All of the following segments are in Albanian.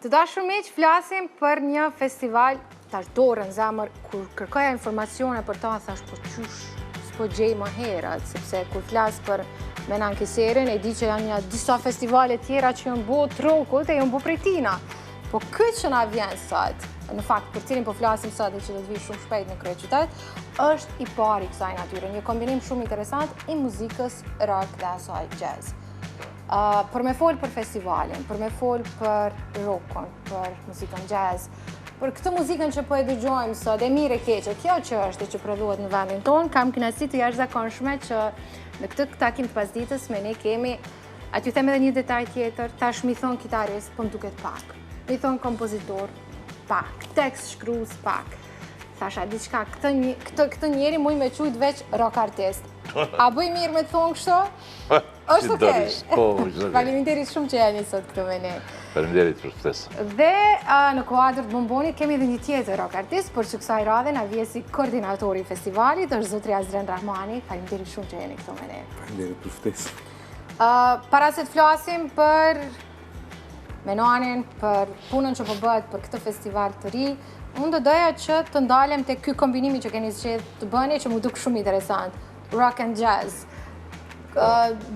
Të dashur miq, flasim për një festival tash dorën zemër, kur kërkoja informacione për ta, thash po qysh s'po gjej më herët, sepse kur flas për Menan Keserin, e di që janë një disa festivale tjera që janë bu trokut e janë bu prej tina. Po këtë që na vjen sot, në fakt për cilin po flasim sot dhe që do të vi shumë shpejt në kryeqytet, është i pari kësaj natyre, një kombinim shumë interesant i muzikës rock dhe asaj jazz. Për me folë për festivalin, për me folë për rockon, për muzikën jazz, për këtë muzikën që po e dëgjojmë sot, e mire keqe, kjo që është që prodhohet në vendin tonë, kam kënaqësi të jashtëzakonshme që në këtë takim të pasdites me ne kemi, aty them edhe një detaj tjetër, tash mi thon kitarist, po më duket pak, mi thon kompozitor, pak, tekst shkrues, pak. Thasha, diçka, këtë njeri muj me qujt veç rock artist. A bëj mirë me të thonë kështu? Është okej. Faleminderit shumë që jeni sot këtu me ne. Faleminderit për ftesën. Dhe në kuadër të bombonit kemi edhe një tjetër rock artist, por që kësaj radhe na vjen si koordinatori i festivalit, është zotri Azren Rahmani. Faleminderit shumë që jeni këtu me ne. Faleminderit për ftesën. Para se të flasim për Menanin, për punën që po bëhet për këtë festival të ri, unë do doja që të ndalem të ky kombinimi që keni zgjedhur të bëni, që më duk shumë interesant, rock and jazz.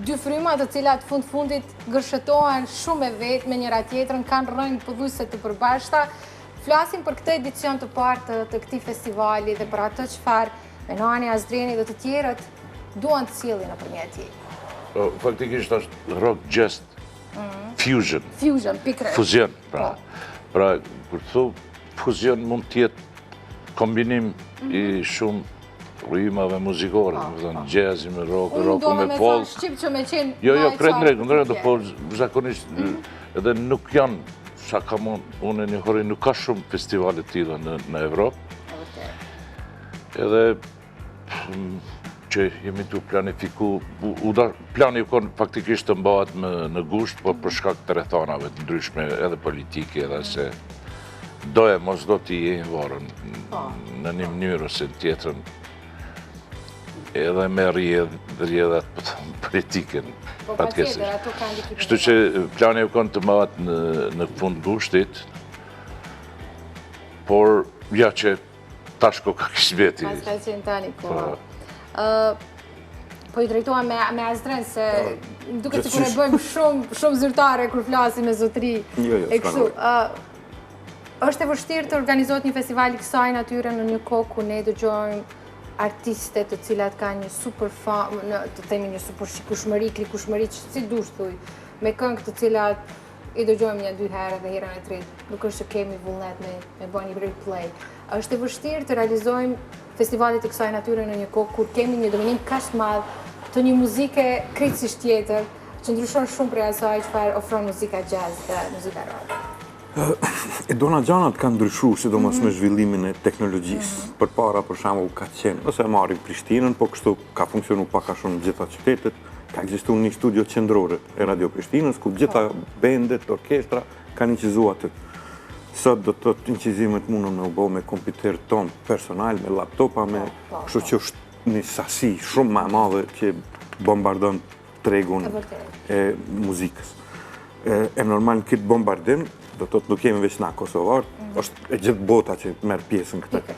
Dy fryma të cilat fundit gërshëtohen shumë e vetë me njëra tjetrën, kanë rënë pothuajse të përbashkëta. Flasim për këtë edicion të parë të këtij festivali dhe për atë çfarë Menani, Azreni dhe të tjerët duan të sjellin nëpërmjet tij. Faktikisht është rock jazz fusion. Fusion, pikërisht. Fuzion, pra. Pra, kur thu fuzion mund të jetë kombinim i shumë rrymave muzikore, më thënë, jazzi me rock, rocku me folk. Shqip që me qenë... Jo, krejt në drejtë, po zakonisht edhe nuk janë, sa ka unë e njohuri, nuk ka shumë festivalet tilla në Evropë. Edhe që jemi tu planifiku, plani u konë faktikisht të mbahet në gusht, por për shkak të rrethanave të ndryshme edhe politike, edhe se doje mos do t'i varën në një mënyrë ose në tjetrën, edhe me rrjedhat politike. Kështu që plani u konë të mbahet në fund gushtit, por ja që tashko ka kishbeti. Pas ka qenë tani, po i drejtoha me Azren, se duke të kur e bëjmë shumë zyrtare kur flasim me zotri e kështu. Është e vështirë të organizohet një festival i kësaj natyre në një kohë ku ne dëgjojmë artiste të cilat kanë një super famë, të themi një super shikueshmëri, klikueshmëri, si dush thuj, me këngë të cilat i dëgjojmë një 2 herë dhe herën e tretë. Nuk është që kemi vullnet me bën një replay. Është e vështirë të realizojmë festivalet të kësaj natyre në një kohë kur kemi një dominim kaq të madh të një muzike krejtësisht tjetër, që ndryshon shumë prej asaj çfarë ofron muzika jazz dhe muzika rock. Dona gjanat kanë ndryshuar, sidomos me zhvillimin e teknologjisë. Përpara për shembull ka qenë, ose e marrim Prishtinën, po kështu ka funksionuar pak a shumë në gjitha qytetet. Ka ekzistuar një studio qendrore e Radio Prishtinës, ku gjitha bendet, orkestra kanë incizuar aty. Sot do të thotë incizimet mundën me u bë me kompjuter ton personal, me laptopa, me kështu që është një sasi shumë më e madhe që bombardon tregun e muzikës. E normal këtë bombardim, do të thotë nuk jemi veç na kosovar, është e gjithë bota që merr pjesë në këtë.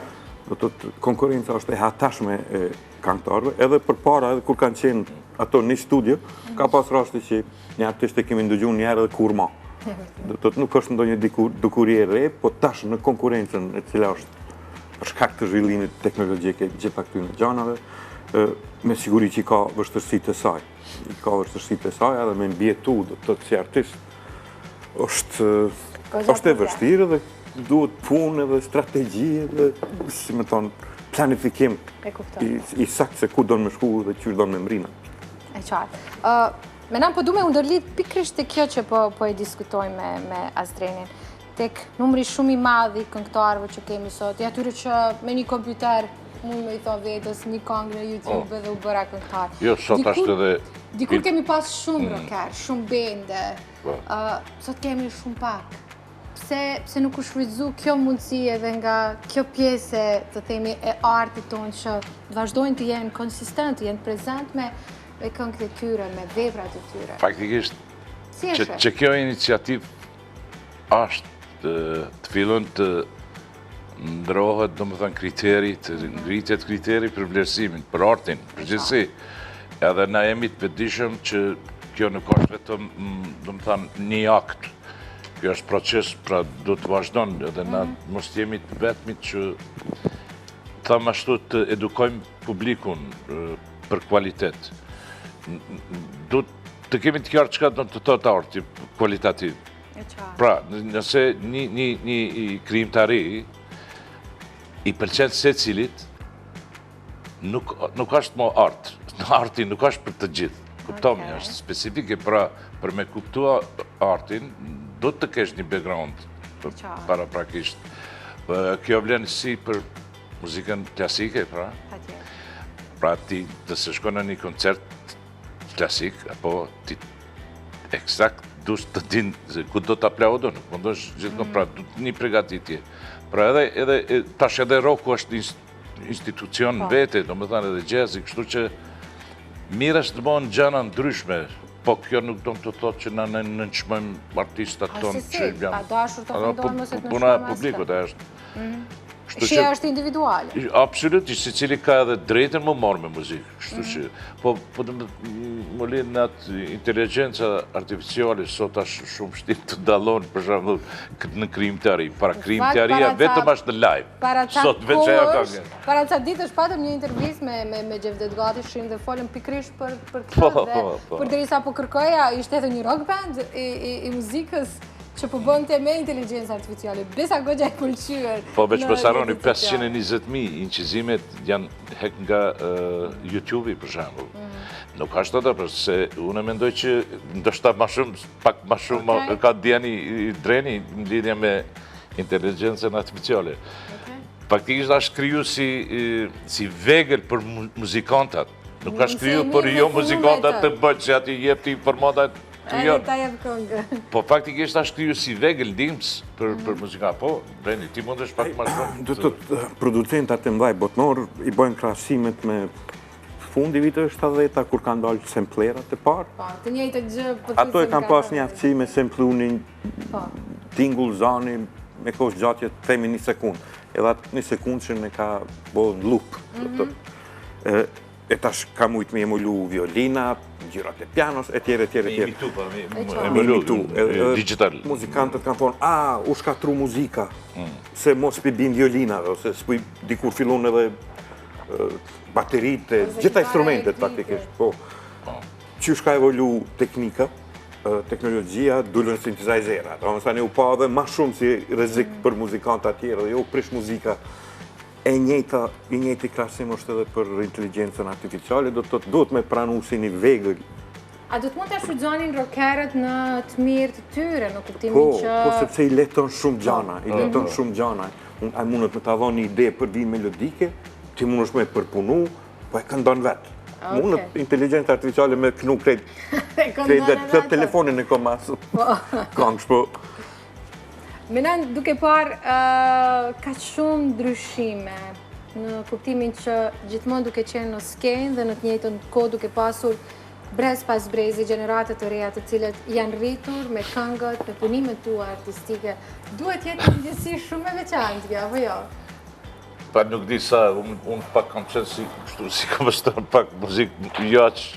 Do të thotë konkurenca është e hatashme e këngëtarëve, edhe përpara, edhe kur kanë qenë ato në studio, ka pas raste që një artist e kemi ndëgjuar një herë edhe kur ma. Do të thotë nuk është ndonjë dukuri e re, po tash në konkurrencën e cila është për shkak të zhvillimit teknologjik e gjitha këtyre gjanave, me siguri që ka vështirësitë e saj. Ka vështirësitë e saj edhe me mbjetu, do të thotë si artist, është e vështirë dhe duhet punë dhe strategji dhe, si me thonë, planifikim i saktë se ku do në me shku dhe qysh do në me mrina. E qartë. Menan, po du me ndërlidh pikrisht të kjo që po e diskutojmë me Azrenin. Tek numri shumë i madh i këngëtarëve që kemi sot, i atyre që me një kompjuter mund me i thonë vetës një këngë në YouTube dhe u bëra këngëtar. Jo, sot ashtë edhe... Dikur kemi pas shumë rocker, shumë bende, sot kemi shumë pak. Pse nuk u shfrytzu kjo mundësi edhe nga kjo pjesë të themi e artit tonë që vazhdojnë të jenë konsistent, të jenë prezent me këngët e tyre, me veprat e tyre. Faktikisht, që kjo iniciativë është të fillon të ndrohet, do më thënë, kriteri, të ngritet kriteri për vlerësimin, për artin, përgjithësi. Edhe na jemi të vetëdijshëm që kjo nuk është vetëm, do më thënë, një akt. Kjo është proces, pra do të vazhdon, edhe na mos jemi të vetmit që thamë ashtu të edukojmë publikun për kvalitet. Do të kemi të qartë çka do të thotë arti kualitativ. Pra, nëse një krijimtari i pëlqen secilit, nuk është më art. Arti nuk është për të gjithë. Kuptomi, është specifike, pra për me kuptua artin, do të kesh një background paraprakisht. Kjo vlen si për muzikën klasike, pra. Pra ti të se shkon në një koncert klasik, apo ti eksakt dush të din ku do të aplaudon, nuk mundosh gjithmonë, pra du një pregatitje. Pra edhe tash edhe roku është institucion vete, do më thënë edhe jazzi, kështu që mirë është të bëhen gjëra ndryshme, po kjo nuk do të thotë që na nënçmojmë artistat tonë që janë. A dashur të fundojmë ose të nënçmojmë puna e publikut është. Shia është individuale. Absolutisht, si cili ka edhe drejtën më marrë me muzikë, kështu që. Po të më linë në atë inteligenca artificiale, sot është shumë shtim të dallon, për shembull, në krijimtari. Para krijimtaria vetëm është në live. Sot veç ajo ka ngel. Para ca ditësh patëm një intervistë me Gjevdet Gati, shihim dhe folëm pikërisht për këtë dhe përderisa po kërkoja, ishte edhe një rock band i muzikës që po bënte me inteligencë artificiale. Besa goxha e pëlqyer. Po veç pësaroni 520.000 incizimet janë hek nga YouTube-i, për shembull. Nuk është ato, se unë mendoj që ndoshta pak më shumë ka djeni i dreni në lidhje me inteligencën artificiale. Faktikisht është kriju si vegël për muzikantat. Nuk është kriju për jo muzikantat të bëjtë që ati jep të informatat të jonë. Po faktikisht është kriju si vegël dimës për muzikantat. Po, Breni, ti mund është pak më shumë. Do të producentat e mdhaj botnor i bojnë krahasimet me fundi viteve 70-ta kur kanë dalë samplerat e parë. Të njëjtë gjë. Ato e kanë pas një aftësi me samplunin tingull zani me kohë gjatje të themi 1 sekundë. Edhe atë 1 sekundë që ne ka bëllë loop. E tash ka mujtë me emullu violina, gjyrat e pianos, etjere. Me imitu, digital. Muzikantët kanë thonë, u shkatru muzika, se mos pi bin violinave, ose s'pi dikur fillon edhe baterit, gjitha instrumentet faktikisht. Që shka evolu teknika, teknologjia, dullën synthesizerat. Mësani u pa dhe ma shumë si rrezik për muzikantë atjere, dhe jo prish muzika. E njëti krasim është edhe për inteligencën artificiale, do të me pranu si një vegël. A do të mund të shfrytëzonin rockerët në të mirë të tyre, në kuptimin që... Po, sepse i leton shumë gjana, A mundët me të avon një ide për vijin melodike, ti mundësh me përpunu, po e këndon vetë. Mundët inteligencë artificiale me kënu krejt telefonin e komasë. Kongsh, po... Menan duke parë ka shumë ndryshime në kuptimin që gjithmonë duke qenë në skenë dhe në të njëjtën kohë duke pasur brez pas brezi gjenerate të reja të cilët janë rritur me këngët, me punimet tua artistike. Duhet jetë një gjësi shumë e veçantë, apo jo? Pa nuk di sa, unë pak kam qenë si kamështërë pak muzikë jaqë,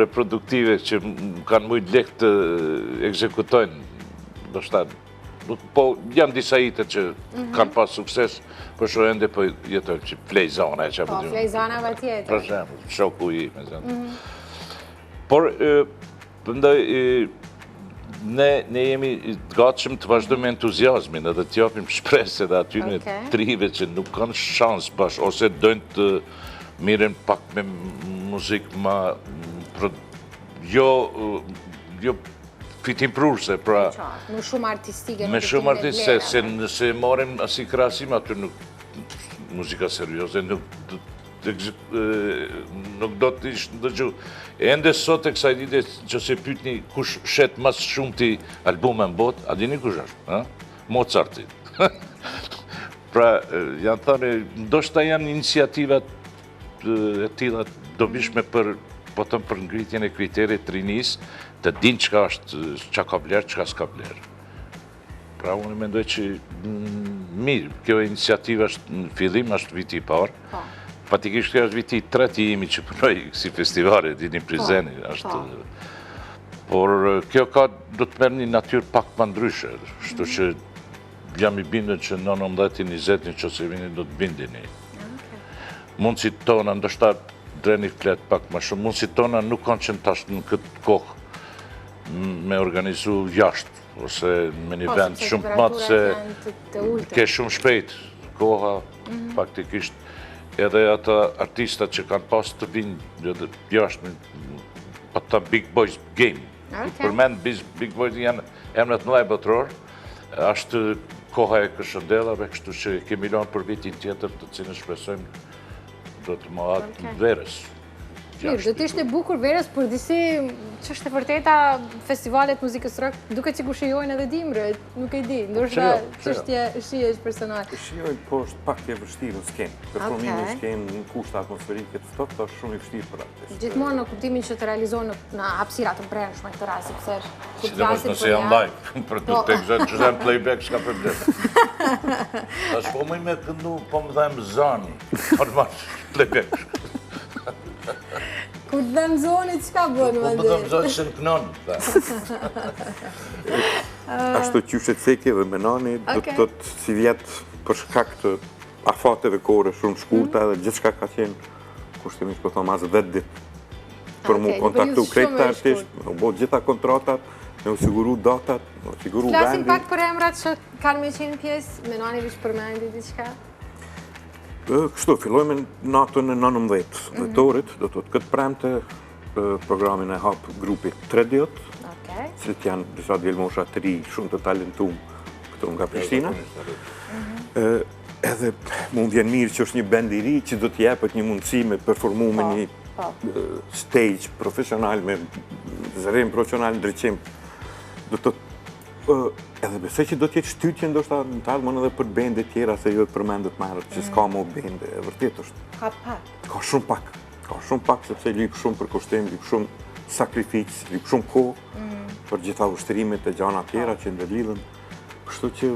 reproduktive që kanë mujtë lekë të ekzekutojnë. Po janë disa itet që kanë pas sukses, për shumë ende po jetojnë që flejzona e që Po, flejzonave tjetër. Për shemë, shoku i me zënë. Por, pëndoj, ne jemi të gatshëm të vazhdojmë entuziasmin edhe të japim shpresë edhe atyre trive që nuk kanë shansë bash, ose dojnë të miren pak me muzikë ma... Jo fitim prurse, pra... Më shumë artistike. Me shumë artistike, se nëse marim asi krasim, aty nuk... Muzika serioze, nuk do të ishtë ndëgju. Ende sot e kësaj dite që se pytni kush shetë mas shumë ti albume në botë, a dini kush është? Mozarti. Pra, janë thane, ndoshta janë iniciativat e tila dobishme për ngritjen e kriterit të rinis, të din qka është, qa ka blerë, qka s'ka blerë. Pra, unë mendoj që mirë, kjo iniciativë është në fillim, është viti i parë. Fatikisht kjo është viti i tretë imi që punoj si festivale, dini Prizeni, është... Por kjo ka do të merr një natyrë pak më ndryshe, kështu që jam i bindën që në 19-20 që se vini do të bindini. Mundësit tona, ndoshta dreni flet pak më shumë, mundësit tona nuk kanë qenë tash në këtë kohë me organizu jashtë, ose me një vend shumë të madh se ke shumë shpejt koha, faktikisht edhe ata artistat që kanë pas të vinë jashtë, ata Big Boys Game. Përmend Big Boys janë emrat mëdha botëror, është koha e Këshëndellave, kështu që kemi lënë për vitin tjetër të cilën shpresojmë do të më atë verës. Mirë, do të ishte bukur verës, për disi që është e vërteta festivalet muzikës rock, duke që ku shijojnë edhe dimrët, nuk e di, ndoshta çështje shihesh personal. Shijojnë, po është pak e vështirë në skenë. Performimi në skenë në kushte atmosferike të ftohta është shumë i vështirë për atë. Gjithmonë në kuptimin që të realizohen në hapësira të brendshme këtë rast, sepse sidomos nëse janë live, për të tekzojnë që janë playback, s'ka problem. Tash po më me këndu, po më dhajmë zani, normal playback. Kur të dhem zonit, që ka bënë, më ndër? Po të dhem zonit që në kënonë, Ashtu qyshet seke dhe menani, do të si vjetë për shkak të afateve kore shumë shkurta dhe gjithë shka ka qenë, kushtimisht po thonë mas 10 ditë, për mu kontaktu krejt të artisht, me u bo gjitha kontratat, me u siguru datat, me u siguru vendin. Flasim pak për emrat që kanë me qenë pjesë, menani vish përmendi diçka? Kështu, fillojme natën e 19 dhetorit, do të këtë premte programin e hapë grupit Trediot, cilët janë disa djelmosha të ri, shumë të talentum këtu nga Prishtina. Edhe mund vjen mirë që është një bend i ri që do t'jepet një mundësi me performu me një stage profesional, me zërim profesional, ndryqim. Edhe besoj që do t'jetë shtytje ndoshta në talmon edhe për bende tjera se jo e përmendet marrët që s'ka mo bende, e vërtet është. Ka pak. Ka shumë pak. Ka shumë pak sepse lyp shumë për kushtim, lyp shumë sakrificë, lyp shumë kohë për gjitha ushtërimet e gjana tjera që ndërlidhen. Kështu që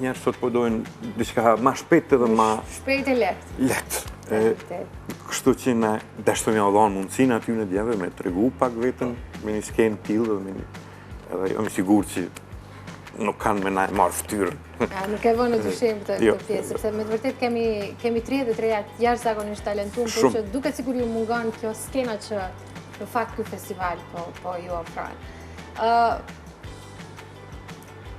njerëz sot po dojnë diçka ma shpejt edhe ma... Shpejt e lehtë. Lehtë. Kështu që ne dashëm ja dhënë mundësinë aty në djeve me tregu pak vetën me një skenë tillë edhe jam i sigurt që nuk kanë me na marrë ftyrën. Nuk e vënë në dyshim këtë pjesë, sepse me të vërtet kemi 33 jashtëzakonisht talentuar, por që duket sikur ju mungon kjo skena që në fakt ky festival po ju ofron.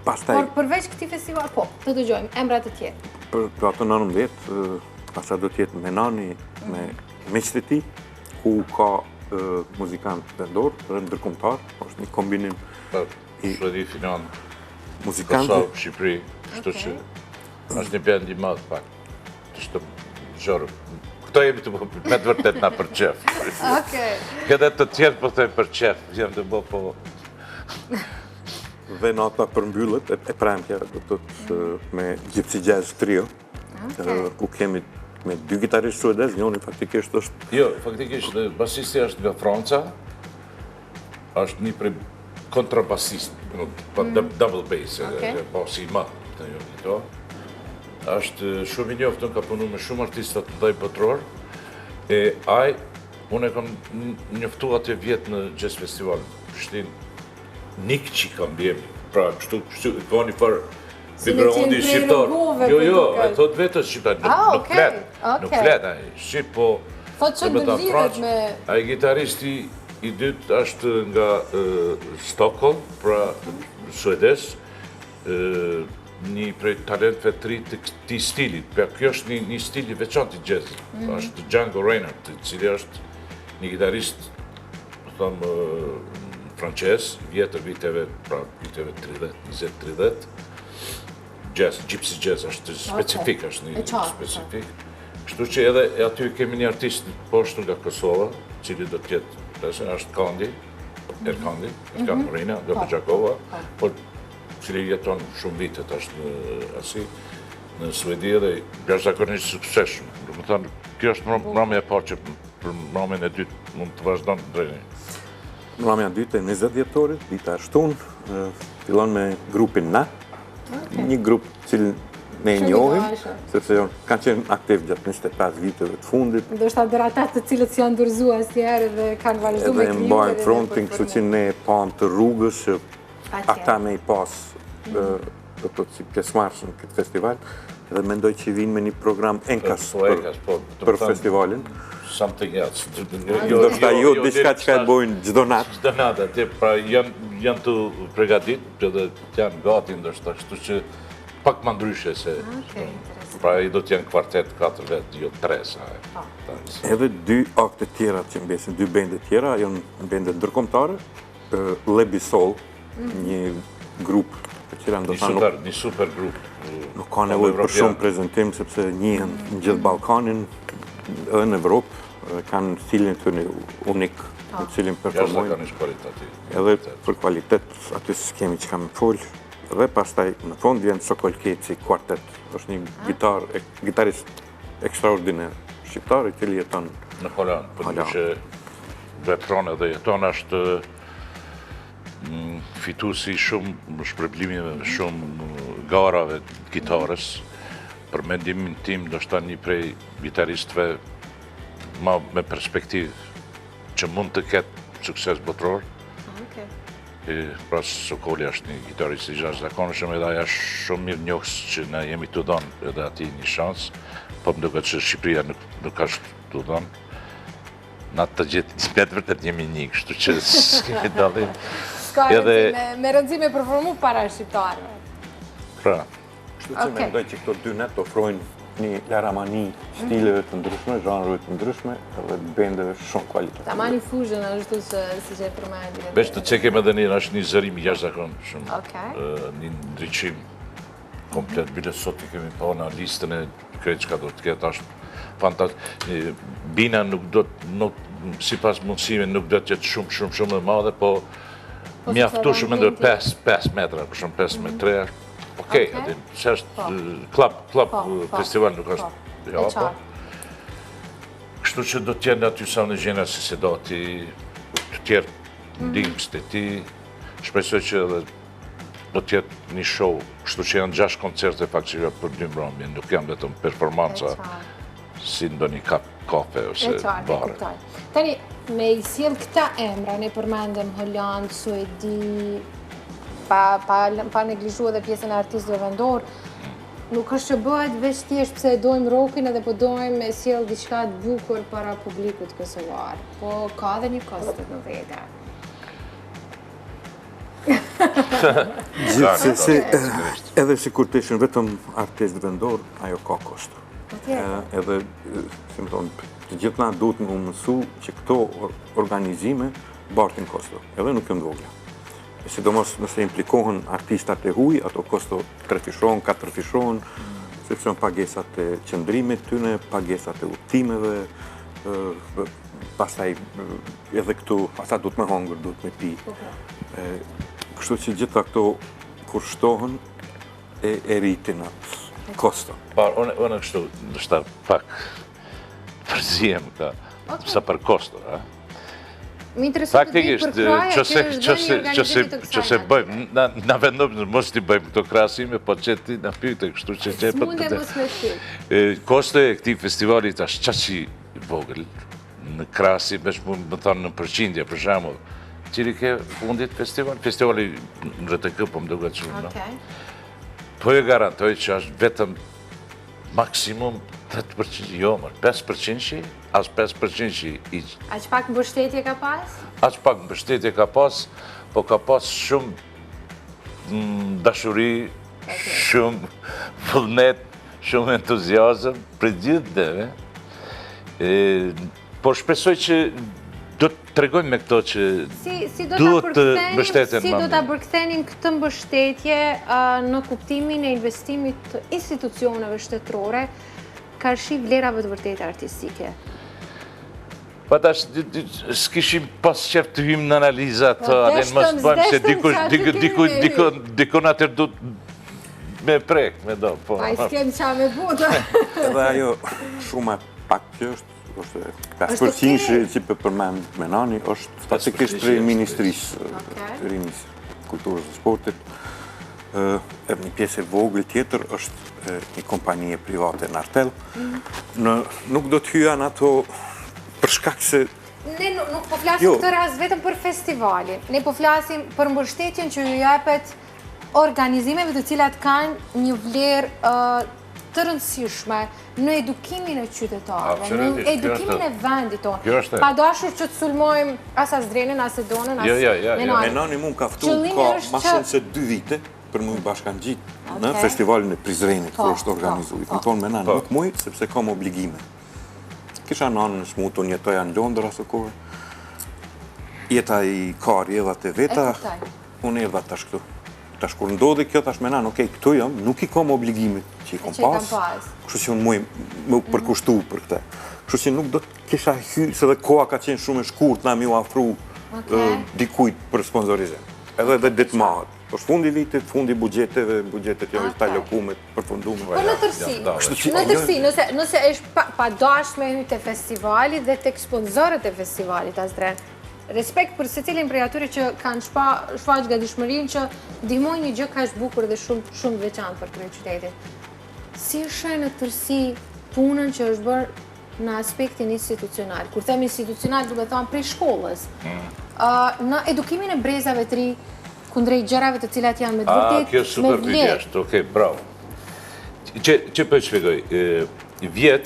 Por përveç këtij festival, të dëgjojmë emra të tjerë. Për ato 19, pastaj do të jetë Menani me miqtë e tij, ku ka muzikant vendor, ndërkombëtar, është një kombinim Shqedi Finan, muzikanti. Kosovë, Shqipëri, kështu që është një bend i madh pak. Të zhorë. Këto jemi të me të vërtet na për qef. Këtë të tjerë po thejmë për qef, jam të bo po... Dhe nata përmbyllet e premtja do të me Gypsy Jazz Trio, ku kemi me 2 gitaristë suedez, njëri faktikisht është... Jo, faktikisht basisti është nga Franca, është një prej kontrabasist, double bass, po si ma, të një këto. është shumë i njoftën, ka punu me shumë artistat të dhej botëror, e unë e kam njoftu atje vjetë në Jazz Festival, Prishtinë, Nik që kam bjemi, pra kështu ka një farë backgroundi shqiptar. Jo, e thot vetës shqiptar, nuk flet, shqip, po... Thot që të lidhet me... A i gitaristi i dytë është nga Stockholm, pra suedes, një prej talentve të ri të këti stilit. Kjo është një stil i veçantë i jazzit. është Django Reinhardt, cili është një gitarist, frances, vjetër viteve 30, 20-30. Jazz, gypsy jazz është specifik, është një specifik. Kështu që edhe aty kemi një artist poshtë nga Kosova, cili do tjetë, është Kandi, Erkandi, Erkan Morina, nga Përgjakova, por cili jeton shumë vitet është në Suedi dhe jashtëzakonisht suksesshëm. Do të thonë, kjo është mramja e parë që për mramjen e dytë mund të vazhdon të drejni. Mramja e dytë e 20 dhjetorit, dita e shtunë, fillon me grupin Na. një grup cilë ne e njohim, sepse kanë qenë aktiv gjatë 25 viteve të fundit. Ndoshta dera ata të cilët janë dorëzu asnjëherë dhe kanë vazhduar me krijuar. Edhe mbajnë frontin, kështu që ne pam të rrugës që ata me i pas të si pjesëmarrësh në këtë festival, dhe mendoj që vinë me një program enkas për festivalin. Something else. Ndoshta jo diçka që ka bojnë çdo natë. Çdo natë, atë pra janë të përgatitur dhe janë gati ndoshta, kështu që pak më ndryshe se pra i do të janë kvartet 4 vetë, jo 3 sa. Edhe 2 akte tjera që mbesin, 2 bende tjera, janë bende ndërkombëtare, Lebisol, një grup një super grup. Nuk ka nevojë për shumë prezantim sepse njihen në gjithë Ballkanin, edhe në Evropë, kanë stilin e tyre unik, në cilin performojnë. Edhe për kvalitet, aty s'kemi që kam fol. Dhe pastaj në fond vjen Sokol Keci kvartet. Është një gitarist ekstraordiner shqiptar i cili jeton në Holland, përndryshe vepron edhe jeton është fituesi shumë shpërblimive, shumë garave gitarës. Për mendimin tim, ndoshta një prej gitaristëve me perspektivë që mund të ketë sukses botror. Pra Sokoli është një gitarist i jashtëzakonshëm edhe ajo është shumë mirë njohës që na jemi të dhënë edhe atij një shans, po më duket që Shqipëria nuk është të dhënë. Na të gjithë vërtet jemi një, kështu që s'kemi dallim. Me rëndësi me performu para shqiptarëve. Pra. Kështu që mendoj që këto 2 net ofrojnë një laramani stileve të ndryshme, zhanreve të ndryshme, edhe bendeve shumë kualitative. Tamani fusion ashtu si që e përmendje. Veç të cekim edhe një është një zërim jashtëzakonshëm. Një ndriçim komplet, bile sot i kemi pa në listën e krejt çka do të ketë, është fantastik. Bina nuk do të, sipas mundësime, nuk do të jetë shumë e madhe, po mjaftueshëm ndër 5 metra, për shumë 5 metra. Okej, që është klub festival nuk është japa. Kështu që do t'jenë aty sa në gjena si se do t'i të tjerë ndihmës të ti. Shpresoj që edhe do t'jetë një show, kështu që janë 6 koncerte faktikisht për 2 mbrëmje, nuk janë vetëm performanca si ndo një kap kafe ose bare. Tani, me i sjell këta emra, ne përmendëm Holland, Suedi, pa neglizhu edhe pjesën e artistëve vendor, nuk është që bëhet veç thjesht pse e dojmë rockin edhe po dojmë me sjell diçka të bukur para publikut kosovar, po ka edhe një kostet në vete. Gjithsesi, edhe si kur të ishin vetëm artist vendor, ajo ka kosto. Edhe, si më thonë, të gjithë na duhet më mësu që këto organizime bartin kosto, edhe nuk janë vogla. Sidomos nëse implikohen artistat e huaj, ato kosto 3 fishon, 4 fishon, sepse janë pagesat e qëndrimit tyne, pagesat e udhëtimeve, pastaj edhe këtu, ata duhet me hongër, duhet me pi. Kështu që gjitha këto kur shtohen e rritin atë kosto. Unë kështu, nështë pak përzijem ka, sa për kosto, faktikisht, që se bëjmë, na vendojmë mos t'i bëjmë këto krasime, po që ti na pyte kështu që që e S'munde mos me ty. Koste e këti festivalit është qaqi vogël, në krasi, veç më thonë në përqindje, për shamull, qiri ke fundit festivali në RTK, po më duket shumë, po e garantoj që është vetëm maksimum 8%, jo mërë, 5% as 5% i... Aq pak mbështetje ka pas? Aq pak mbështetje ka pas, po ka pas shumë dashuri, shumë vullnet, shumë entuziazëm për gjithë dheve. Po shpresoj që do të tregojmë me këto që duhet të mbështeten. Si do të përkthenim këtë mbështetje në kuptimin e investimit të institucioneve shtetërore, karshi vlerave të vërtetë artistike? Pa tash, s'kishim pas qef të hymë në analiza të adhen mos bëjmë se dikon atër du me prek, me do. Pa i s'kem qa me buta. Edhe ajo shumë pak që është 5% që përmend Menani është faktikisht prej Ministrisë të Rinis, Kulturës dhe Sportit. një pjesë e vogël tjetër është një kompanie private në Artel. Nuk do të hyja në ato për shkak se... Ne nuk po flasim këtë rast vetëm për festivalin. Ne po flasim për mbështetjen që ju japet organizimeve të cilat kanë një vlerë të rëndësishme në edukimin e qytetarëve, në edukimin e vendit tonë. Pa dashur që të sulmojmë as Zdrenin, as Edonën, as Menani. Menani mund kaftu ka ma shumë se 2 vite për mu i bashkangjit në festivalin e Prizrenit, kër është organizuit. Në tonë Menani nuk muj, sepse kam obligime. Kisha nanën në shmutu, njetoja në Londra së kohë, jeta i kari edha të veta, unë edha të shkëtu. Tash kur ndodhi kjo, tash menan, okej, këtu jam, nuk i kam obligimit që i kam pas, kështu që unë muj më përkushtu për këte. Kështu që nuk do të kisha hyrë, se dhe koha ka qenë shumë e shkurt, na mi u afru dikujt për sponsorizim. Edhe dhe ditë mahet. është fundi vitit, fundi bugjetet janë të lokumet përfundume. Po në tërsi, nëse është pa dashme hyjë të festivalit dhe të sponsorët e festivalit, Azdren, respekt për se cilin prej atyre që kanë shfaq gatishmërinë që ndihmojnë një gjë kaq bukur dhe shumë veçantë për kryeqytetin. Si është në tërsi punën që është bërë në aspektin institucional? Kur them institucional, do të them prej shkollës. Në edukimin e brezave të ri, kundrejt gjërave të cilat janë me të vërtet, kjo super pyetje është, okej, bravo. Që po të shpjegoj, vjet,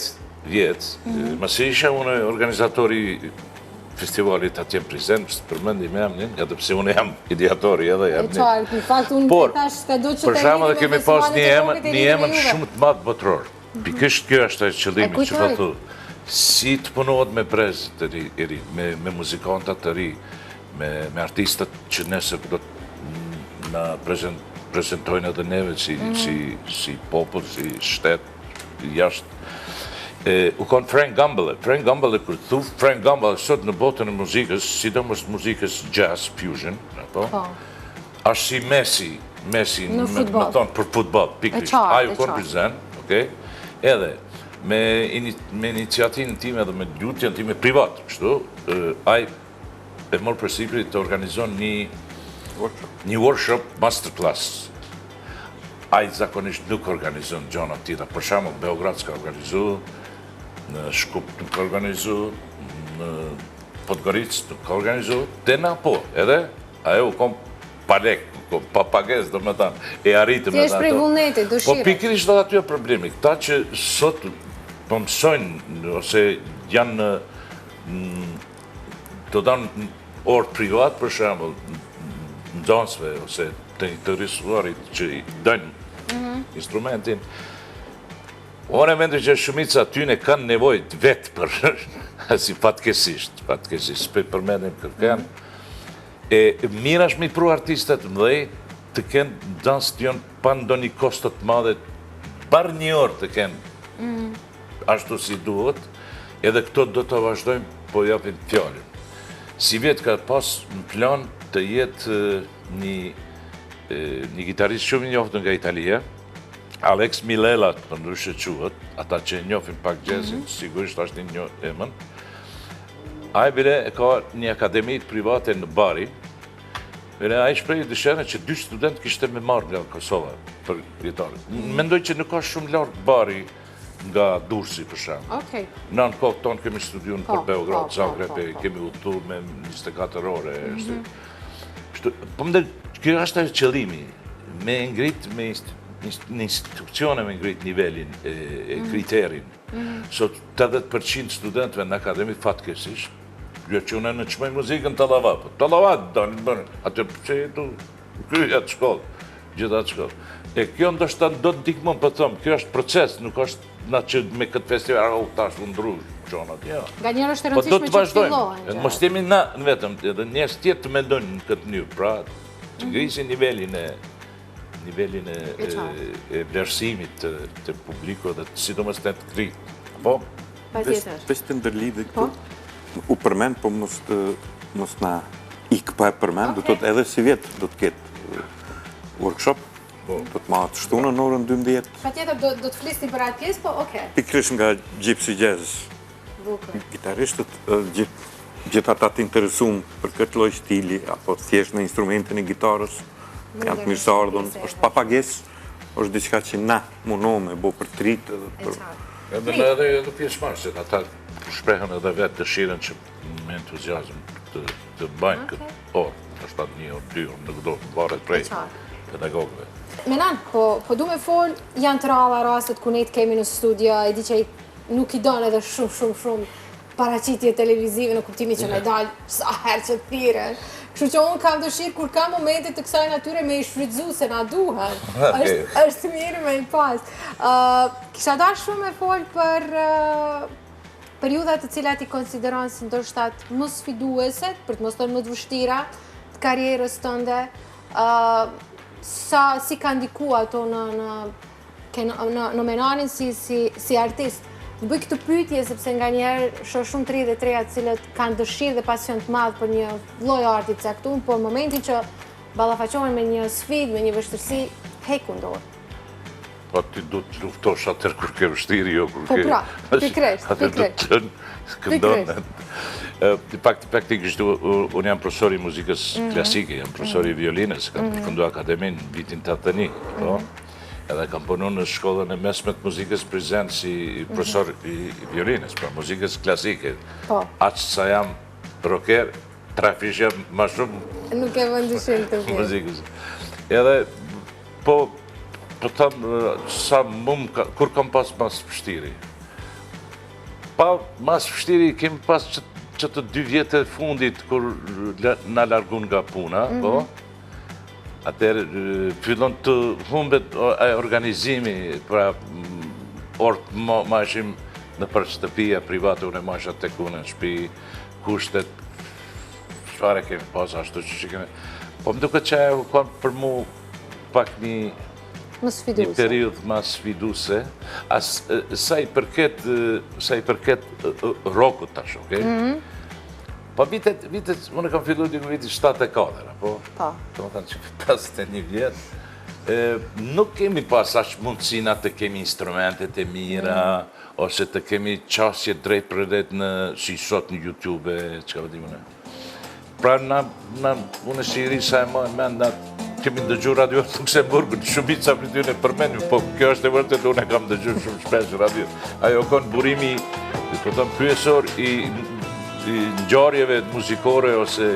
masi isha unë organizatori festivalit atje në Prizren, përmendim e emnin, edhe pse unë jam ideatori edhe emnin. E qartë, në fakt unë të tash s'ka do që të shama dhe kemi pas një emën shumë të madhë botëror. Pikërisht kjo është e qëllimi që po thu. Si të punohet me brezë të ri, me muzikantat të ri, me artistat që nesër do të na prezentojnë edhe neve si popull, si shtet jashtë. U konë Frank Gambale. Frank Gambale, kërë thu, Frank Gambale sot në botën e muzikës, sidomos muzikës jazz, fusion, është si Messi, me thonë për futbol, pikrisht. Ajo konë Prizren, edhe me iniciativën time dhe me lutjen time privat, kështu, aj e morë për sikri të organizon një workshop masterclass. Aj zakonisht nuk organizon gjona tira, për shembull Beograd s'ka organizu, në Shkup nuk ka organizu, në Podgoric nuk ka organizu, dhe na po, edhe ajo u kom palek, pa pages, do me tanë, e arritë me tanë. Ti është prej vullnetit, dëshire. Po pikrisht dhe aty e problemi, këta që sot po mësojnë, ose janë të danë orë privat, për shembull, në dansve, ose të risuarit që i dënë instrumentin, unë e mendoj që shumica atyne kanë nevojt vetë për, si fatkesisht, përmendim kërken, mirë është mi pru artistet mëdhej të kenë dans të jonë pa ndonjë kostot madhe, bar një orë të kenë ashtu si duhet, edhe këto do të vazhdojmë, po japin fjallin. Si vjetë ka pas në plan të jetë një gitarist shumë njoftë nga Italia, Alex Milela, për ndryshe quhet, ata që njofin pak jazzin, sigurisht është një emën. Ai bile ka një akademi private në Bari, bile ai shpreh dëshirën që 2 studentë kishte me marrë nga Kosova për gitarë. Mendoj që nuk ka shumë larg Bari nga Durrësi për shembull. Në anë kohë tonë kemi studiuar për Beograd, Zagreb, kemi udhëtu me 24 ore. Po më kjo është qëllimi, me ngrit me në institucione me ngrit nivelin e kriterin. Sot 80% studentëve në akademi fatkesisht, jo që unë në qmej muzikën të lava, po të lava do në bërë, atë që e tu kryja të shkollë, gjitha të shkollë. E kjo ndoshta do të dikmon, për thëmë, kjo është proces, nuk është na që me këtë festival, tash u ndru qonat, ja. Nga njerë është e rëndësishme që të fillohen. Mos jemi na në vetëm, edhe njerës tjetë të mendojnë në këtë një, pra të ngrisin nivelin e vlerësimit të publiko dhe sidomos të të kritë. Po? Veç të ndërlidhe këtu, u përmend, po mos na ikë pa e përmend, do të edhe si vjetë do të ketë workshop, do të matë shtunë në orën 12. Pa tjetër do të flisni për atë pjesë, po okej. Pikrish nga Gypsy Jazz, gitaristët, gjithë ata të interesum për këtë lloj stili, apo thjesht në instrumentin e gitarës, janë të mirëseardhën, është pa pagesë, është diçka që na mundohemi me bo për trit edhe edhe pjesëmarrësit, ata shprehen edhe vetë dëshirën që me entuziazëm të bëjnë këtë orë, është atë 1 orë, 2 orë, nuk do varet prej pedagogëve. Menan, po du me fol, janë të ralla rastet ku ne të kemi në studio, e di që nuk i donë edhe shumë paraqitje televizive në kuptimin që me dalë sa herë që thirrën. Kështu që unë kam dëshirë kur kam momente të kësaj natyre me i shfrytzu se na duhen. Është mirë me i pas. Kisha dashur shumë me fol për periudhat të cilat i konsideron si ndoshta më sfiduese, për të mos thënë më të vështira të karrierës tënde. Si ka ndiku ato në Menanin si artist. Më bëj këtë pyetje sepse nga njerë shoh shumë të ri dhe të reja të cilët kanë dëshirë dhe pasion të madh për një lloj arti të caktuar, por në momentin që ballafaqohen me një sfidë, me një vështirësi, heku ndodh. Po ti du të luftosh atër kur ke vështirë, jo kur ke... Po pra, pikërisht. Praktikisht unë jam profesor i muzikës klasike, jam profesor i violinës, kam përfunduar akademin vitin 81, po. Edhe kam punu në shkollën e mesme të muzikës prezent si profesor i violinës, pra muzikës klasike. Aqë sa jam rocker, trafishe ma shumë... Nuk e vëndyshim të vjetë. Muzikës. Edhe, po thëmë, sa mum, kur kam pas mas vështiri? Pa mas vështiri kemi pas që të 2 vjetë e fundit kur na largun nga puna, po? Atëherë fillon të humbet organizimi, pra orët ma ishim në për shtëpia private, unë e ma isha tek unë në shtëpi, kushtet, çfarë kemi pas ashtu që kemi. Po më duket që ajo ka për mu pak një periudhë ma sfiduse, sa i përket rockut tash, okej? Po vitet, unë kam fillu në vitin 74, po? Po. Të më thënë që 51 vjetë, nuk kemi pas ashtë mundësina të kemi instrumentet e mira, ose të kemi qasje drejt për drejt në si sot në YouTube, që ka vëdim unë. Pra, unë si ri sa e menda, kemi ndëgju radio të Luksemburg, në shumica për ty në përmenju, po kjo është e vërtet, unë e kam ndëgju shumë shpesh radio. Ajo konë burimi, pyesor i ngjarjeve muzikore ose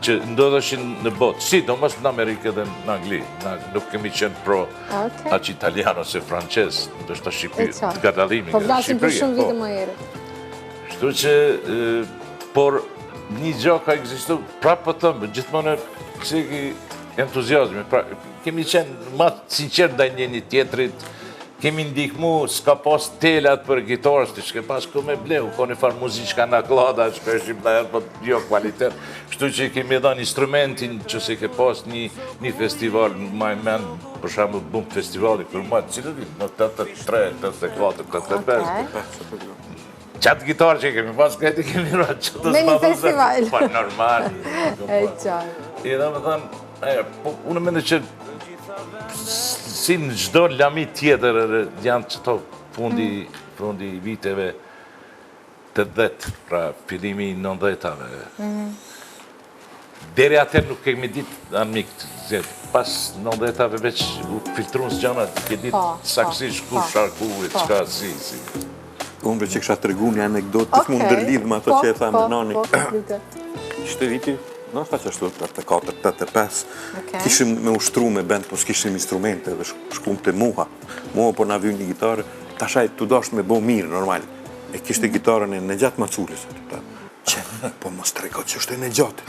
që ndodheshin në botë, sidomos në Amerikë dhe në Angli. Nuk kemi qenë pro aq italian ose francez, ndoshta Shqipëri, nga dallimi nga Shqipëria. Po vlasim për shumë vite më herët. Kështu që, por një gjë ka ekzistuar, prapë po thëmë, gjithmonë pse ki entuziazmi, pra kemi qenë më sinqert ndaj njëri tjetrit. Kemi ndihmu, s'ka pas telat për gitarës, të shke pas ku me bleu, ka një farë muzikë në klada, që përshim në herë, po jo kvalitet. Kështu që kemi edhe instrumentin që se ke pas një festival, ma i men, për shamë bum festivali, për ma cilë vit, në 83, 84, 85. Qatë gitarë që kemi pas, këti kemi rrë që të me një festival. Pa normal. E qarë. I dhe me thënë, unë mende që si në gjdo lami tjetër janë qëto fundi viteve të 10, pra fillimi 90-ave. Deri atër nuk kemi ditë amikt, pas 90-ave veç u filtrun së gjana, ke ditë saksish ku sharku e qka si. Unë që kësha të regu një anekdotë të mund ndërlidhë me ato që e tha Menani. Ishte viti, nështë që ashtu 84-85, kishim me ushtru me bend, po s'kishim instrumente dhe shkum të muha. Muha po na vynë një gitarë, tashaj të dasht me bo mirë, normal. E kishte gitarën e në gjatë Macullis. Që, po mos të reko që është e në gjatë.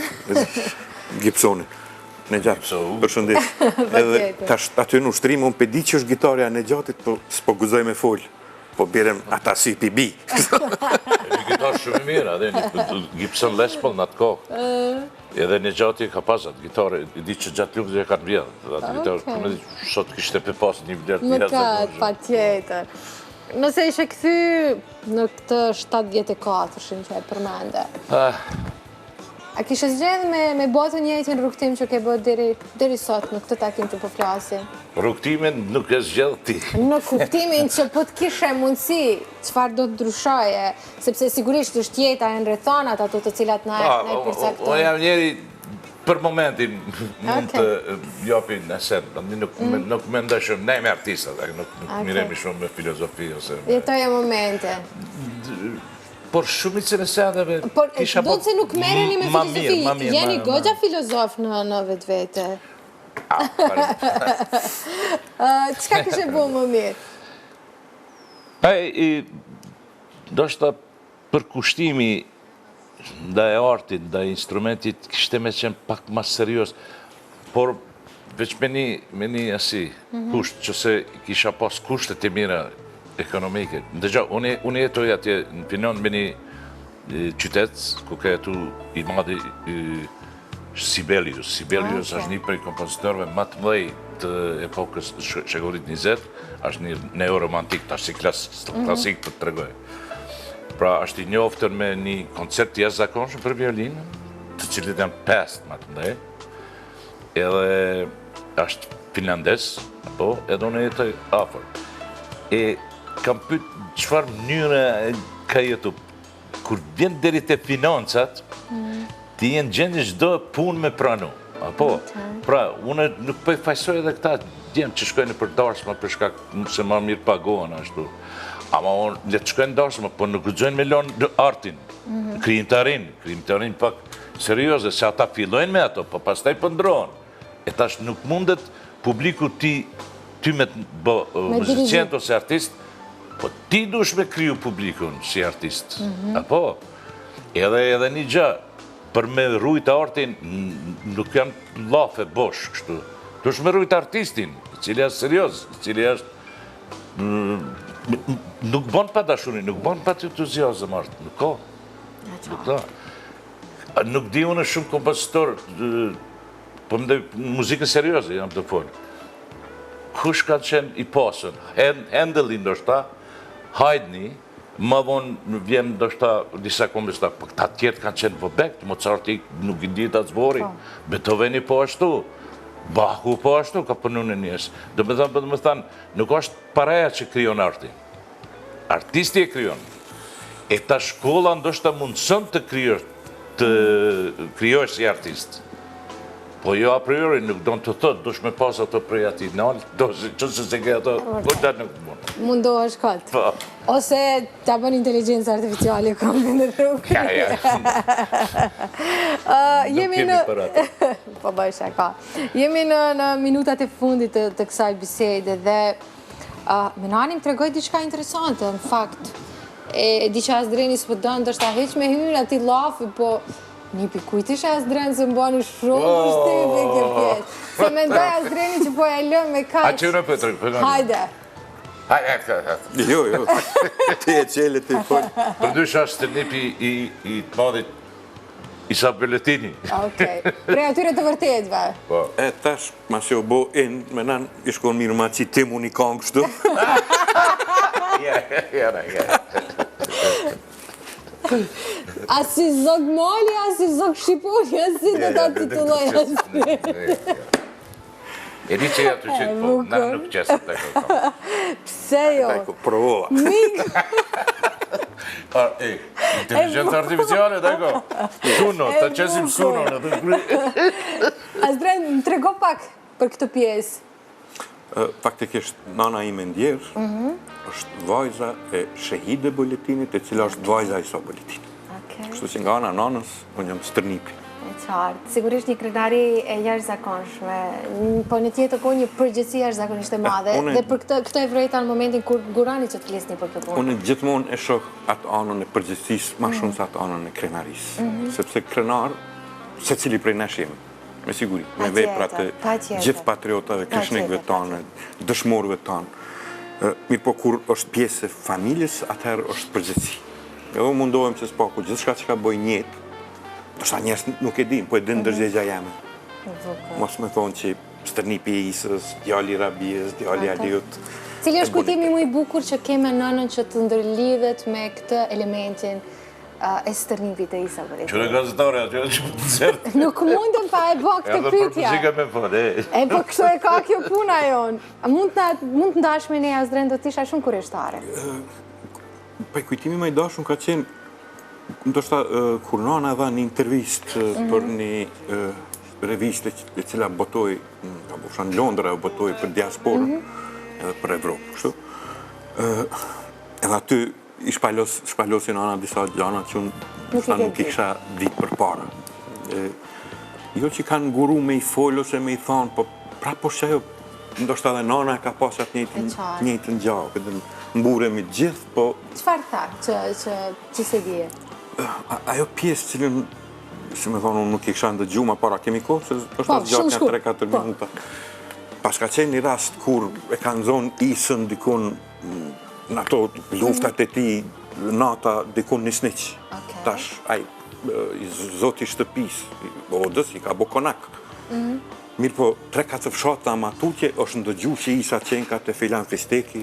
Gibsoni. Në gjatë, përshëndet. Edhe aty në ushtrim, unë pe di që është gitarëja në gjatit, po s'po guzoj me folë. Po birem ata si pibi. Një gitarë shumë i mirë, edhe një Gibson Les Paul në atë kohë. Edhe një gjati ka pas atë gitarë, i di që gjatë lukë dhe e kanë vjedhë. Atë gitarë, këmë di, sot kishte pe pas një vlerë të vjedhë. Më katë, pa tjetër. Nëse ishe këthy në këtë 74-shin që e përmende, a kishe zgjedhë me botë njëjtin rrugtim që ke bërë deri sot në këtë takim që po flasim? Rrugtimin nuk e zgjedhë ti. Në kuptimin që po të kishe mundësi, qëfar do të ndryshoje, sepse sigurisht është jeta e në rrethonat ato të cilat na e përcaktojnë. Unë jam njeri për momentin mund të jopi në sen, nuk me ndëshëm, ne me artistat, nuk miremi shumë me filozofi ose... Jetoja momente. Por shumicën e sedeve... Por do të se nuk mereni me filozofi, jeni goxha filozof në vetë vete. Qka kështë bo më mirë? Do shta përkushtimi nda e artit, nda e instrumentit, kështë me qenë pak ma serios, por veç me një asi kusht, që se kisha pas kushtet e mira ekonomike. Ndëgja, unë jetoj atje në Pinon me një qytet, ku ka jetu i madhi Sibelius. Sibelius është një prej kompozitorëve më të mëdhej të epokës shekullit 20, është një neoromantik, tash si klasik për të tregoj. Pra është i njoftër me një koncert jashtëzakonshëm për violinë, të cilët janë 5 më të mëdhej. Edhe është finlandes, apo, edhe unë jetoj afër. E kam pyet çfarë mënyre ka jetu. Kur vjen deri te financat, ti jenë gjendje çdo punë me pranu. Apo, pra, unë nuk po i fajsoj edhe këta djemë që shkojnë për darsma për shkak se ma mirë pagohen ashtu. Ama unë le të shkojnë darsma, po nuk guxojnë me lënë artin, krijimtarin pak serioze, se ata fillojnë me ato, po pastaj po ndrohen. E tash nuk mundet publiku ty me bë muzicient ose artist, po ti dush me kriju publikun si artist. Apo, edhe një gjë, për me rujt artin, nuk janë lafe bosh, kështu. Dush me rujt artistin, cili është serios, cili është... Nuk bon pa dashuri, nuk bon pa të entuziazëm art, nuk ka. Nuk di unë shumë kompozitor, po më dhe muzikën serioze, jam të folë. Kush ka qenë i pasën? Handel ndoshta, Haydni, më vonë vjen ndoshta disa kompozitor, po këta tjertë kanë qenë vëbekt, Mozarti nuk i ditë atë zbori, Beethoveni po ashtu, Bachu po ashtu, ka përnu në njës. Do me thënë, nuk është paraja që kryon arti. Artisti e kryon. E ta shkolla ndoshta mundësën të kryosh si artist. Po jo a priori nuk do në të thotë, dush me pas ato prej ati nalë, që se ke ato, po da nuk mund. Mundo është kaltë. Ose ta bën inteligencë artificiale kam në rrugë. Jemi në... Po bëj shaka. Jemi në minutat e fundit të kësaj bisede dhe Menanim të regoj diçka interesante, në fakt. E di që Azdreni s'po dënë, dështë ta heq me hyrë ati lafi, po një pikujt ishe Azdreni se më bani shumë përshtypje kjo pjesë. Se me ndoj Azdreni që po e lëm me kaq... A që në për Hajde. Jo, ti e qele ti folë. Për dysha është të nipi i të madit Isa Belletini. Okej. Pre atyre të vërtetve. E tash, ma që o bo in, me nan, ishkon mirë ma që tim unë i kanë kështu. A si zog mali, a si zog shqiponi, a si do ta titulloj Azdreni. E di që ja të qëtë, po, na nuk qesë të kërë. Pse jo? Provova. Inteligencë artificiale, deko. Suno, të qesim suno. Azdreni, më trego pak për këtë pjesë. Faktikisht, nana ime ndjerë, është vajza e Shehide Bolletinit, e cila është vajza e Isa Bolletinit. Kështu që nga ana nanës, unë jam stërnipi. E qartë. Sigurisht një krenari e jashtëzakonshme, po në tjetër kohë një përgjithësi jashtëzakonisht e madhe, dhe për këtë e vrejta në momentin kur gurani që të flisni për këtë punë. Unë gjithmonë e shoh atë anën e përgjithësisë ma shumë se atë anën e krenarisë. Sepse krenar, se cili prej nesh jemi, me siguri, me veprat e gjithë patriotave, krishnikëve tanë, dëshmorëve tanë. Mirë po kur është pjesë e familjes, atëherë është përgjithësi. Jo mundohem që s'paku gjithë shka që ka boj njetë, ndoshta njerëz nuk e din, po e din ndërgjegja jame. Mos me thonë që stërnipi e Isës, djali i Rabies, djali i Aliut. Cili është kujtimi më i bukur që ke me nënën që të ndërlidhet me këtë elementin e stërnipit e Isa Bolletini? Qëre gazetare, atë që më të zërë. Nuk mundëm pa e bë këtë pytja. E po kështu e ka kjo puna jonë. Mund të ndash me ne Azdreni, do t'isha shumë kurioztare. Pa kujtimi më i dashur ka qenë ndoshta kur nana dha një intervistë për një reviste e cila botoi, ka bërë në Londra, botoi për diasporën edhe për Evropë, kështu. Edhe aty i shpalosin ana disa gjana që unë nuk i kisha ditë për para. Jo që kanë nguru me i folë ose me i thonë, po prapo që ajo, ndoshta edhe nana e ka pas atë njëjtën gjallë, këtë mburemi gjithë, po... Çfarë tha që se dje? Ajo pjesë cilën, si me thonë, unë nuk i kisha ndëgju ma para kemi kohë, se është atë gjatë një 3-4 minuta. Pas ka qenë një rast kur e kanë zonë isën dikun në ato luftat e ti, nata dikun një snitq. Tash, zoti shtëpis, odës, i ka bo konak. Mirë po, 3-4 fshata ma tutje, është ndëgju që isa qenka të filan festeki,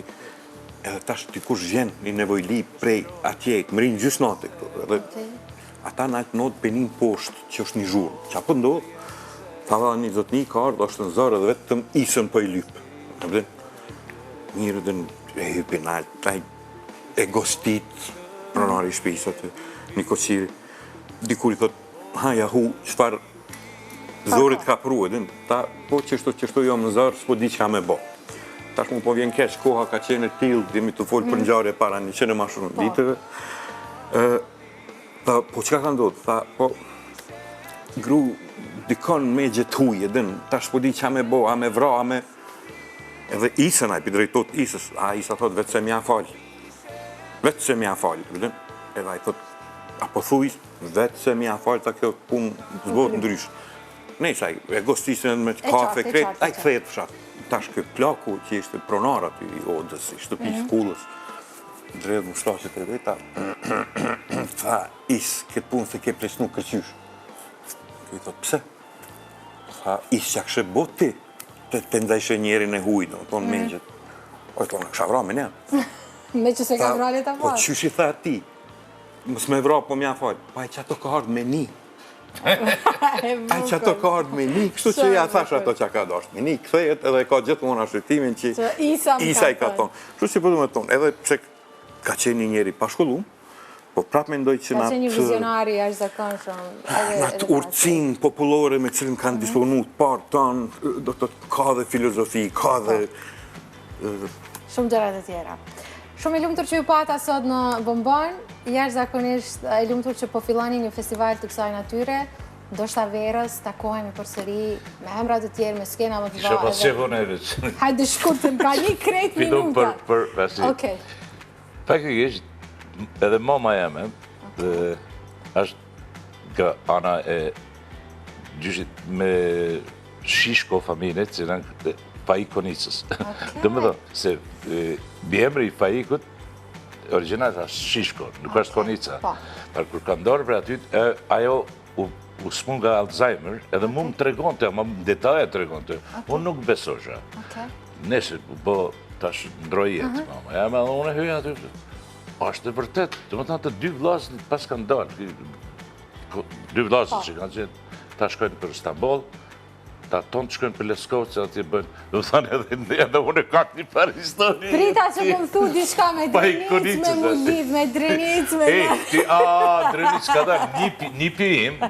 edhe tash dikush vjen një nevojli prej atje, më rinë gjysë natë këtu. Ata në altë notë penin poshtë që është një zhurë. Qa për ndodhë, tha dhe një zotni ka ardhë, është në zarë edhe vetëm isën për i lypë. Mirë dhe e hypin altë, e gostit, pronari i shpisat, një kosiri. Dikur i thot, haja hu, qëfar zorit ka pru, edhin, ta po qështu jam në zarë, s'po di që ka me bo. Tash mu po vjen kesh, koha ka qenë e tilë, dhemi të folë për ngjarje para një qenë ma shumë ditëve. Tha, po qëka ka ndodhë? Tha, po, gru, dikon me gjethuj, edhin, tash po di që ka me bo, a me vra, a me... Edhe isën, a i pidrejtot isës, a isa thot, vetë se mja falj. Vetë se mja falj, edhin. Edhe a i thot, apo thuj, vetë se mja falj, ta kjo punë zbotë ndryshë. Nejsa, e gostisën me kafe, kretë, a i këthejt fshatë. Tash kjo plaku që ishte pronarat i odës, i shtëpisë kullës, drejtë më shtaqet e veta, tha, këtë punë se ke plesnu kërqysh. Kjo i thot, pse? Tha, që kështë boti, të ndajshë njerin e hujnë, tonë mengjët. O, tonë, kësha vra me një. Me që se ka vralit a po qysh i tha ti, mësë me vra, po mja falë, pa e që ato ka ardhë me një. A që ato ka ardhë me një, kështu që ja thash ato që ka dashtë me një, këthejet edhe ka gjithë mona shritimin që Isa i ka thonë. Kështu që përdu me tonë, edhe pse ka qenë një njeri pashkollum, po prap me ndoj që ka qenë një vizionari ashtë zakonshëm. Në atë urtësin popullore me cilën kanë disponu të parë tanë, do të ka dhe filozofi, ka dhe... Shumë gjërat e tjera. Shumë i lumtur që ju pata sot në Bombon, jashtëzakonisht i lumtur që po filloni një festival të kësaj natyre, ndoshta verës, takohemi përsëri me emrat të tjerë, me skena më të vogla. Isha pas qefon e veç. Hajde shkurtëm, ka një krejt minuta. Fidum për pasi. Okej. Faktikisht, edhe mama jeme, është nga ana e gjyshit me shishko familje, cilën Faikonicës. Dhe më dhe, se bjemri i Faikut, originat është Shishko, nuk është Konica. Par kur ka ndorë për aty, ajo u smun nga Alzheimer, edhe mu më tregonte, ma më detaje tregonte, unë nuk besosha. Nese, bo, tash ndroj jetë, mama. Ja, me unë e hyja aty, është e vërtet, të më thënë të dy vlasët pas kanë dalë, dy vlasët që kanë qenë, ta shkojnë për Istanbul, ta tonë të shkojnë për Leskovë që atje bëjnë, dhe më thanë edhe unë e kak një par histori. Prita që më thu diçka me drenic, me mundit, me drenic, me... Drenic ka da, nipi im,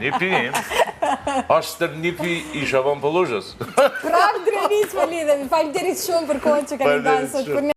ashtër nipi isha von Pëllushës. Prap drenic me lidhemi, falë derit shumë për kohën që ka një danë sot për